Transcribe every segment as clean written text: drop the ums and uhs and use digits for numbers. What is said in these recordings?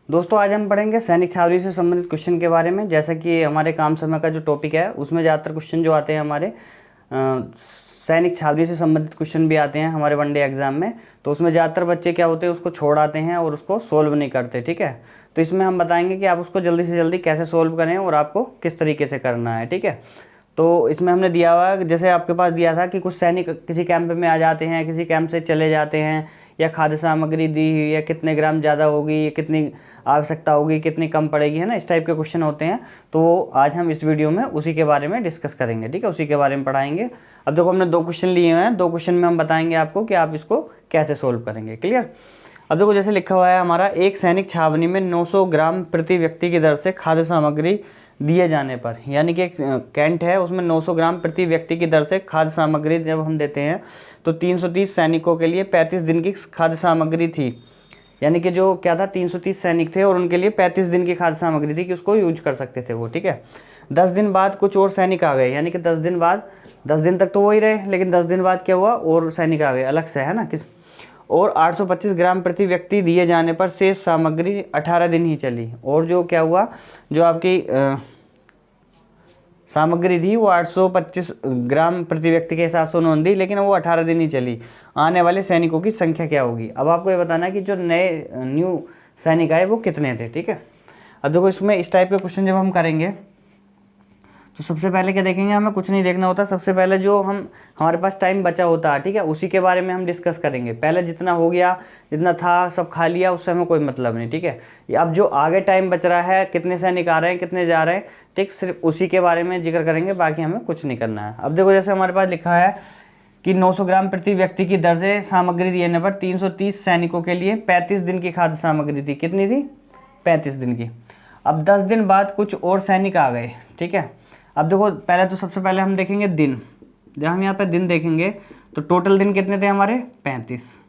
दोस्तों आज हम पढ़ेंगे सैनिक छावनी से संबंधित क्वेश्चन के बारे में। जैसा कि हमारे काम समय का जो टॉपिक है उसमें ज़्यादातर क्वेश्चन जो आते हैं हमारे सैनिक छावनी से संबंधित क्वेश्चन भी आते हैं हमारे वनडे एग्जाम में। तो उसमें ज़्यादातर बच्चे क्या होते हैं, उसको छोड़ आते हैं और उसको सोल्व नहीं करते। ठीक है, तो इसमें हम बताएंगे कि आप उसको जल्दी से जल्दी कैसे सोल्व करें और आपको किस तरीके से करना है। ठीक है, तो इसमें हमने दिया हुआ है, जैसे आपके पास दिया था कि कुछ सैनिक किसी कैंप में आ जाते हैं, किसी कैंप से चले जाते हैं, या खाद्य सामग्री दी हुई है, कितने ग्राम ज़्यादा होगी, या कितनी आवश्यकता होगी, कितनी कम पड़ेगी, है ना, इस टाइप के क्वेश्चन होते हैं। तो आज हम इस वीडियो में उसी के बारे में डिस्कस करेंगे। ठीक है, उसी के बारे में पढ़ाएंगे। अब देखो हमने 2 क्वेश्चन लिए हुए हैं, 2 क्वेश्चन में हम बताएंगे आपको कि आप इसको कैसे सोल्व करेंगे। क्लियर। अब देखो जैसे लिखा हुआ है हमारा, एक सैनिक छावनी में 900 ग्राम प्रति व्यक्ति की दर से खाद्य सामग्री दिए जाने पर, यानी कि एक कैंट है उसमें 900 ग्राम प्रति व्यक्ति की दर से खाद्य सामग्री जब हम देते हैं तो 330 सैनिकों के लिए 35 दिन की खाद्य सामग्री थी। यानी कि जो क्या था, 330 सैनिक थे और उनके लिए 35 दिन की खाद्य सामग्री थी कि उसको यूज कर सकते थे वो। ठीक है, 10 दिन बाद कुछ और सैनिक आ गए, यानी कि 10 दिन बाद, 10 दिन तक तो वही रहे, लेकिन 10 दिन बाद क्या हुआ, और सैनिक आ गए अलग से, है ना, किस, और 825 ग्राम प्रति व्यक्ति दिए जाने पर शेष सामग्री 18 दिन ही चली। और जो क्या हुआ, जो आपकी सामग्री थी वो 825 ग्राम प्रति व्यक्ति के हिसाब से उन्होंने दी, लेकिन वो 18 दिन ही चली। आने वाले सैनिकों की संख्या क्या होगी। अब आपको ये बताना है कि जो नए न्यू सैनिक आए वो कितने थे। ठीक है, अब देखो इसमें इस टाइप के क्वेश्चन जब हम करेंगे तो सबसे पहले क्या देखेंगे, हमें कुछ नहीं देखना होता। सबसे पहले जो हमारे पास टाइम बचा होता है, ठीक है, उसी के बारे में हम डिस्कस करेंगे। पहले जितना हो गया, जितना था सब खा लिया, उससे हमें कोई मतलब नहीं। ठीक है, अब जो आगे टाइम बच रहा है, कितने सैनिक आ रहे हैं, कितने जा रहे हैं, ठीक, सिर्फ उसी के बारे में जिक्र करेंगे, बाकी हमें कुछ नहीं करना है। अब देखो जैसे हमारे पास लिखा है कि 900 ग्राम प्रति व्यक्ति की दर से सामग्री देने पर 330 सैनिकों के लिए 35 दिन की खाद्य सामग्री थी। कितनी थी, 35 दिन की। अब 10 दिन बाद कुछ और सैनिक आ गए। ठीक है, अब देखो पहले तो सबसे पहले हम देखेंगे दिन। जब हम यहाँ पे दिन देखेंगे तो टोटल दिन कितने थे हमारे, 35।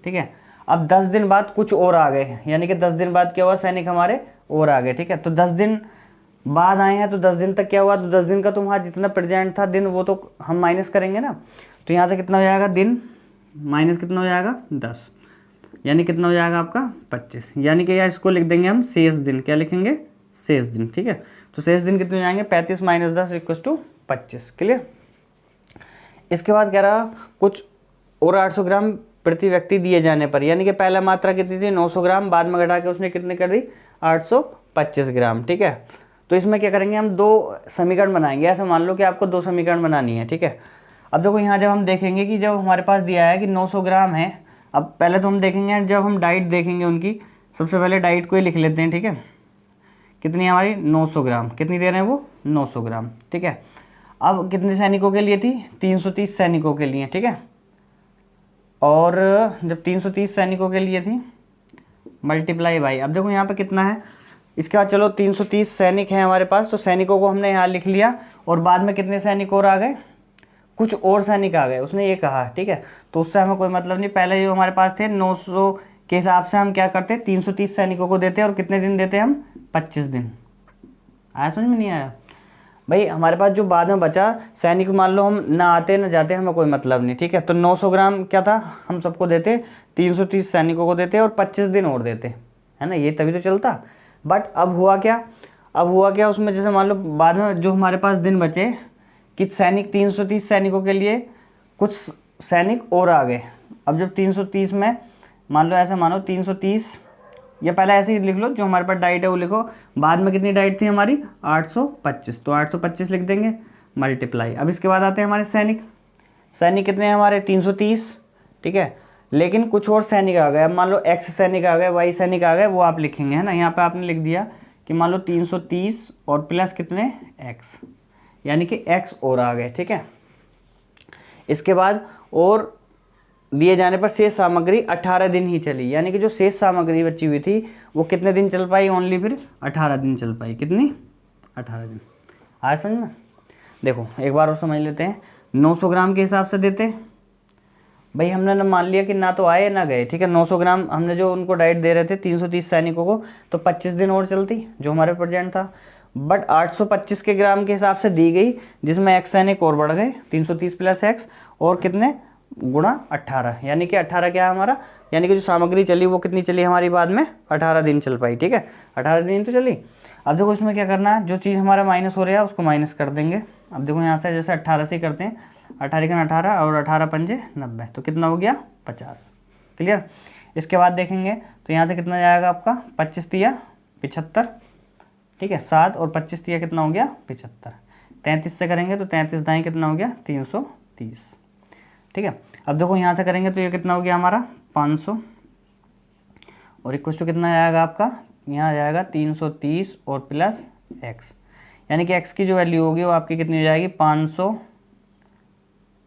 ठीक है, अब 10 दिन बाद कुछ और आ गए, यानी कि 10 दिन बाद क्या हुआ, सैनिक हमारे और आ गए। ठीक है, तो 10 दिन बाद आए हैं तो 10 दिन तक क्या हुआ, तो 10 दिन का तो वहाँ जितना प्रेजेंट था दिन वो तो हम माइनस करेंगे ना। तो यहाँ से कितना हो जाएगा, दिन माइनस कितना हो जाएगा, 10, यानी कितना हो जाएगा आपका 25। यानी कि या इसको लिख देंगे हम शेष दिन। क्या लिखेंगे, शेष दिन। ठीक है, तो शेष दिन कितने हो जाएंगे, 35 माइनस 10 इक्वल टू 25। क्लियर। इसके बाद कह रहा कुछ और 800 ग्राम प्रति व्यक्ति दिए जाने पर, यानी कि पहला मात्रा कितनी थी, 900 ग्राम, बाद में घटा के उसने कितने कर दी, 825 ग्राम। ठीक है, तो इसमें क्या करेंगे, हम 2 समीकरण बनाएंगे। ऐसा मान लो कि आपको 2 समीकरण बनानी है। ठीक है, अब देखो यहाँ जब हम देखेंगे कि जब हमारे पास दिया है कि 900 ग्राम है, अब पहले तो हम देखेंगे, जब हम डाइट देखेंगे उनकी, सबसे पहले डाइट को ही लिख लेते हैं। ठीक है, कितनी है हमारी, 900 ग्राम। कितनी दे रहे हैं वो, 900 ग्राम। ठीक है, अब कितने सैनिकों के लिए थी, 330 सैनिकों के लिए। ठीक है, और जब 330 सैनिकों के लिए थी मल्टीप्लाई बाई, अब देखो यहाँ पे कितना है, इसके बाद चलो 330 सैनिक हैं हमारे पास, तो सैनिकों को हमने यहाँ लिख लिया, और बाद में कितने सैनिक और आ गए, कुछ और सैनिक आ गए, उसने ये कहा। ठीक है, तो उससे हमें कोई मतलब नहीं। पहले जो हमारे पास थे 900 के हिसाब से हम क्या करते, 330 सैनिकों को देते, और कितने दिन देते हम, 25 दिन। आया समझ में, नहीं आया भाई। हमारे पास जो बाद में बचा सैनिक, मान लो हम ना आते ना जाते, हमें कोई मतलब नहीं। ठीक है, तो 900 ग्राम क्या था, हम सबको देते, 330 सैनिकों को देते और 25 दिन और देते, है ना, ये तभी तो चलता। बट अब हुआ क्या, उसमें जैसे मान लो बाद में जो हमारे पास दिन बचे कि सैनिक 330 सैनिकों के लिए कुछ सैनिक और आ गए। अब जब 330 में मान लो, ऐसा मानो 330, या पहले ऐसे ही लिख लो, जो हमारे पास डाइट है वो लिखो, बाद में कितनी डाइट थी हमारी, 825, तो 825 लिख देंगे मल्टीप्लाई। अब इसके बाद आते हैं हमारे सैनिक कितने हैं हमारे, 330। ठीक है, लेकिन कुछ और सैनिक आ गए। अब मान लो एक्स सैनिक आ गए, वाई सैनिक आ गए, वो आप लिखेंगे, है ना। यहाँ पे आपने लिख दिया कि मान लो 330 और प्लस कितने, एक्स, यानी कि एक्स और आ गए। ठीक है, इसके बाद और दिए जाने पर शेष सामग्री 18 दिन ही चली, यानी कि जो शेष सामग्री बची हुई थी वो कितने दिन चल पाई, ओनली फिर 18 दिन चल पाई। कितनी, 18 दिन। आया समझ में। देखो एक बार और समझ लेते हैं, 900 ग्राम के हिसाब से देते भाई, हमने ना मान लिया कि ना तो आए ना गए। ठीक है, 900 ग्राम हमने जो उनको डाइट दे रहे थे 330 सैनिकों को, तो 25 दिन और चलती जो हमारे प्रेजेंट था। बट 825 के ग्राम के हिसाब से दी गई, जिसमें एक्स सैनिक और बढ़ गए, 330 प्लस एक्स, और कितने, गुणा 18, यानी कि 18 क्या है हमारा, यानी कि जो सामग्री चली वो कितनी चली हमारी बाद में, 18 दिन चल पाई, ठीक है, 18 दिन तो चली। अब देखो इसमें क्या करना है, जो चीज़ हमारा माइनस हो रहा है उसको माइनस कर देंगे। अब देखो यहाँ से जैसे 18 से करते हैं, 18 18 और 18 पंजे 90, तो कितना हो गया 50। क्लियर। इसके बाद देखेंगे तो यहाँ से कितना जाएगा आपका, 25 तिया 75, ठीक है, 7 और 25 तिया कितना हो गया 75। 33 से करेंगे तो 33 दाएँ कितना हो गया 330, ठीक है। अब देखो यहाँ से करेंगे तो ये कितना हो गया हमारा 500, और इक्वल टू कितना आएगा आपका, यहाँ जाएगा 330 और प्लस x, यानी कि x की जो वैल्यू होगी वो आपकी कितनी हो जाएगी 500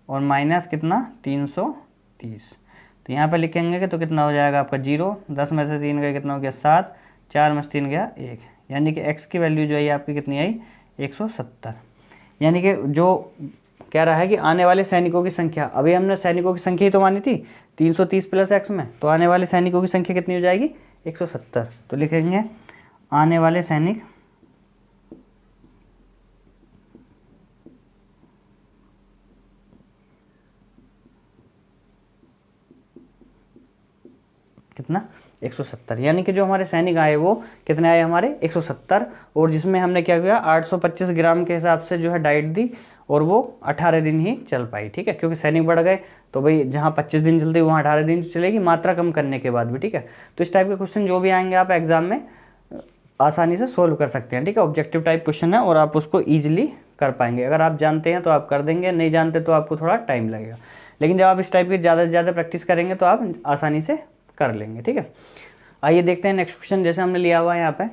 और माइनस कितना 330। तो यहाँ पे लिखेंगे कि तो कितना हो जाएगा आपका 0, 10 में से 3 गया कितना हो गया 7, 4 में से 3 गया 1, यानी कि x की वैल्यू जो है आपकी कितनी आई 170। यानी कि जो कह रहा है कि आने वाले सैनिकों की संख्या, अभी हमने सैनिकों की संख्या ही तो मानी थी 330 प्लस x में, तो आने वाले सैनिकों की संख्या कितनी हो जाएगी 170। तो लिखेंगे आने वाले सैनिक कितना 170, यानी कि जो हमारे सैनिक आए वो कितने आए हमारे 170, और जिसमें हमने क्या किया 825 ग्राम के हिसाब से जो है डाइट दी, और वो 18 दिन ही चल पाई, ठीक है, क्योंकि सैनिक बढ़ गए तो भाई जहाँ 25 दिन चलती वहाँ 18 दिन चलेगी, मात्रा कम करने के बाद भी, ठीक है। तो इस टाइप के क्वेश्चन जो भी आएंगे आप एग्जाम में आसानी से सोल्व कर सकते हैं, ठीक है। ऑब्जेक्टिव टाइप क्वेश्चन है और आप उसको ईजिली कर पाएंगे, अगर आप जानते हैं तो आप कर देंगे, नहीं जानते तो आपको थोड़ा टाइम लगेगा, लेकिन जब आप इस टाइप की ज़्यादा से ज़्यादा प्रैक्टिस करेंगे तो आप आसानी से कर लेंगे, ठीक है। आइए देखते हैं नेक्स्ट क्वेश्चन। जैसे हमने लिया हुआ है यहाँ पे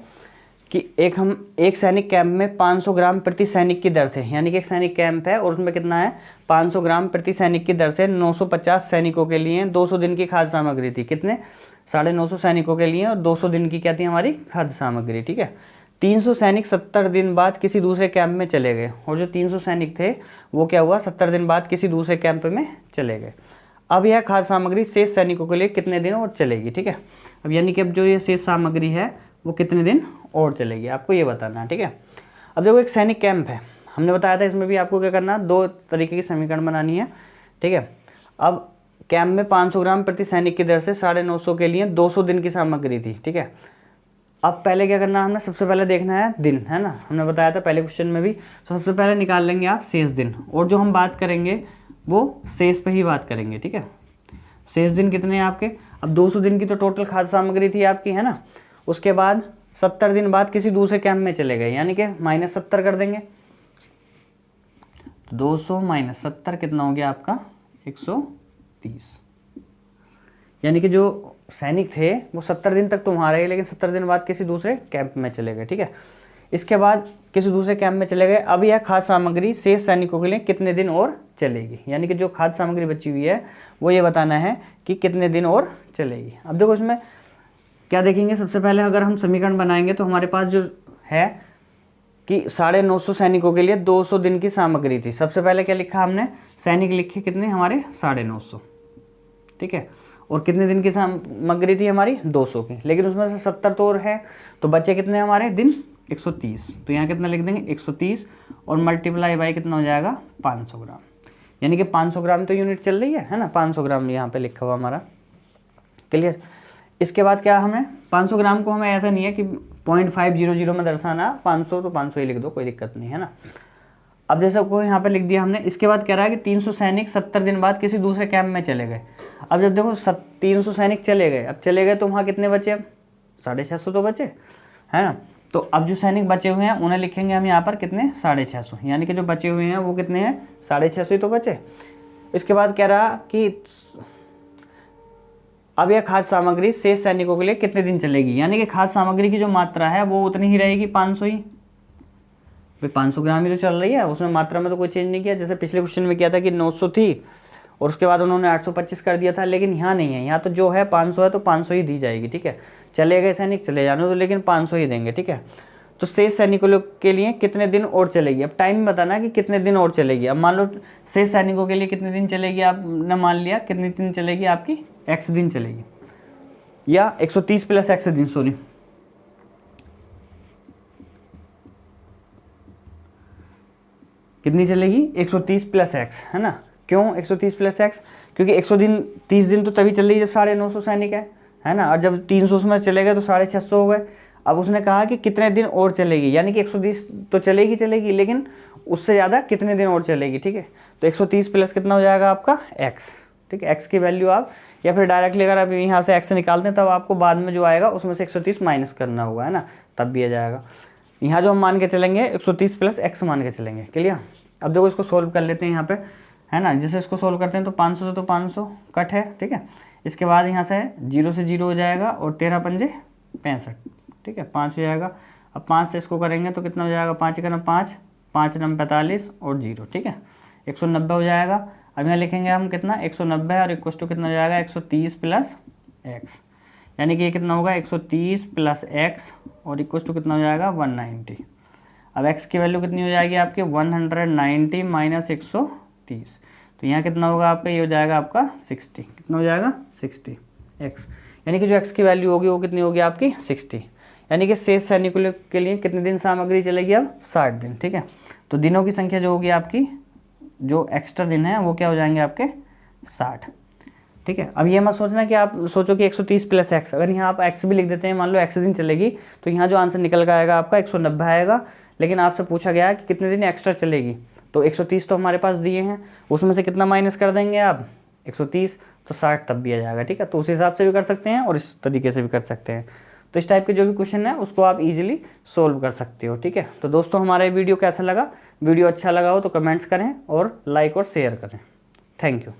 कि एक सैनिक कैंप में 500 ग्राम प्रति सैनिक की दर से, यानी कि एक सैनिक कैंप है और उसमें कितना है 500 ग्राम प्रति सैनिक की दर से 950 सैनिकों के लिए 200 दिन की खाद्य सामग्री थी, कितने 950 सैनिकों के लिए, और 200 दिन की क्या थी हमारी खाद्य सामग्री, ठीक है। 300 सैनिक 70 दिन बाद किसी दूसरे कैंप में चले गए, और जो 300 सैनिक थे वो क्या हुआ 70 दिन बाद किसी दूसरे कैंप में चले गए। अब यह खाद्य सामग्री शेष सैनिकों के लिए कितने दिन और चलेगी, ठीक है। अब यानी कि अब जो ये शेष सामग्री है वो कितने दिन और चलेगी, आपको ये बताना है, ठीक है। अब देखो एक सैनिक कैंप है, हमने बताया था इसमें भी आपको क्या करना है, 2 तरीके की समीकरण बनानी है, ठीक है। अब कैंप में 500 ग्राम प्रति सैनिक की दर से 950 के लिए 200 दिन की सामग्री थी, ठीक है। अब पहले क्या करना है हमने, सबसे पहले देखना है दिन, है ना, हमने बताया था पहले क्वेश्चन में भी। तो सबसे पहले निकाल लेंगे आप शेष दिन, और जो हम बात करेंगे वो शेष पे ही बात करेंगे, ठीक है। शेष दिन कितने हैं आपके, अब 200 दिन की तो टोटल खाद्य सामग्री थी आपकी, है ना। उसके बाद 70 दिन बाद किसी दूसरे कैंप में चले गए, यानी कि -70 कर देंगे, तो 200 - 70 कितना हो गया आपका 130। यानी कि जो सैनिक थे वो 70 दिन तक तो वहाँ रहे, लेकिन 70 दिन बाद किसी दूसरे कैंप में चले गए, ठीक है। इसके बाद किसी दूसरे कैंप में चले गए। अब यह खाद्य सामग्री शेष सैनिकों के लिए कितने दिन और चलेगी, यानी कि जो खाद्य सामग्री बची हुई है वो ये बताना है कि कितने दिन और चलेगी। अब देखो इसमें क्या देखेंगे, सबसे पहले अगर हम समीकरण बनाएंगे तो हमारे पास जो है कि 950 सैनिकों के लिए 200 दिन की सामग्री थी। सबसे पहले क्या लिखा हमने, सैनिक लिखे कितने हमारे 950, ठीक है, और कितने दिन की सामग्री थी हमारी 200 की, लेकिन उसमें से 70 तो और है, तो बचे कितने हमारे दिन 130। तो यहाँ कितना लिख देंगे 130 और मल्टीप्लाई बाई कितना हो जाएगा 500 ग्राम, यानी कि 500 ग्राम तो यूनिट चल रही है ना, 500 ग्राम यहाँ पे लिखा हुआ हमारा, क्लियर। इसके बाद क्या हमें 500 ग्राम को हमें ऐसा नहीं है कि 0.500 में दर्शाना, 500 तो 500 ही लिख दो, कोई दिक्कत नहीं है ना। अब जैसा को यहाँ पे लिख दिया हमने। इसके बाद कह रहा है कि 300 सैनिक 70 दिन बाद किसी दूसरे कैंप में चले गए। अब जब देखो 300 सैनिक चले गए, अब चले गए तो वहाँ कितने बचे, अब 650 तो बचे, है ना। तो अब जो सैनिक बचे हुए हैं उन्हें लिखेंगे हम यहाँ पर कितने 650, यानी कि जो बचे हुए हैं वो कितने हैं 650 ही तो बचे। इसके बाद कह रहा कि अब यह खाद्य सामग्री शेष सैनिकों के लिए कितने दिन चलेगी, यानी कि खाद्य सामग्री की जो मात्रा है वो उतनी ही रहेगी 500 ही, भाई 500 ग्राम ही तो चल रही है, उसमें मात्रा में तो कोई चेंज नहीं किया। जैसे पिछले क्वेश्चन में किया था कि 900 थी और उसके बाद उन्होंने 825 कर दिया था, लेकिन यहाँ नहीं है, यहाँ तो जो है 500 है तो 500 ही दी जाएगी, ठीक है। चले गए सैनिक चले जाने तो, लेकिन 500 ही देंगे, ठीक है। तो शेष सैनिकों के लिए कितने दिन और चलेगी, अब टाइम बताना कि कितने दिन और चलेगी। अब मान लो शेष सैनिकों के लिए कितने दिन चलेगी, आपने मान लिया कितने दिन चलेगी आपकी x दिन चलेगी, या 130 प्लस x दिन, सॉरी, कितनी चलेगी 130 प्लस x, है ना। क्यों 130 प्लस x, क्योंकि 130 दिन तो तभी चलेगी जब 950 सैनिक है ना, और जब 300 में चले गए तो 650 हो गए। अब उसने कहा कि कितने दिन और चलेगी, यानी कि 130 तो चलेगी, लेकिन उससे ज़्यादा कितने दिन और चलेगी, ठीक है। तो 130 प्लस कितना हो जाएगा आपका x, ठीक है। x की वैल्यू आप, या फिर डायरेक्टली अगर आप यहाँ से x निकालते हैं तब आपको बाद में जो आएगा उसमें से 130 माइनस करना होगा, है ना, तब भी आ जाएगा। यहाँ जो हम मान के चलेंगे 130 प्लस x मान के चलेंगे, क्लियर। अब देखो इसको सोल्व कर लेते हैं यहाँ पे, है ना। जैसे इसको सोल्व करते हैं तो 500 से तो 500 कट है, ठीक है। इसके बाद यहाँ से 0 से 0 हो जाएगा और 13 पंजे 65, ठीक है, 5 हो जाएगा। अब 5 से इसको करेंगे तो कितना हो जाएगा, 5 का 5, 5 नम 45 और 0, ठीक है, 190 हो जाएगा। अब यहाँ लिखेंगे हम कितना, 190 और इक्वस टू कितना हो जाएगा 130 प्लस एक्स, यानी कि ये कितना होगा 130 प्लस एक्स और इक्वस टू कितना हो जाएगा 190। अब x की वैल्यू कितनी हो जाएगी आपके 190 माइनस 130, तो यहाँ कितना होगा आपका, ये हो जाएगा आपका 60, कितना हो जाएगा 60 x, यानी कि जो x की वैल्यू होगी वो कितनी होगी आपकी 60, यानी कि शेष सैनिकों के लिए कितने दिन सामग्री चलेगी अब 60 दिन, ठीक है। तो दिनों की संख्या जो होगी आपकी, जो एक्स्ट्रा दिन है वो क्या हो जाएंगे आपके 60, ठीक है। अब ये मत सोचना कि आप सोचो कि 130 प्लस एक्स, अगर यहाँ आप x भी लिख देते हैं, मान लो x दिन चलेगी, तो यहाँ जो आंसर निकल कर आएगा आपका 190 आएगा। लेकिन आपसे पूछा गया कि कितने दिन एक्स्ट्रा चलेगी, तो 130 तो हमारे पास दिए हैं, उसमें से कितना माइनस कर देंगे आप 130, तो 60 तब भी आ जाएगा, ठीक है। तो उस हिसाब से भी कर सकते हैं और इस तरीके से भी कर सकते हैं। तो इस टाइप के जो भी क्वेश्चन है उसको आप इजीली सोल्व कर सकते हो, ठीक है। तो दोस्तों हमारा ये वीडियो कैसा लगा, वीडियो अच्छा लगा हो तो कमेंट्स करें और लाइक और शेयर करें। Thank you.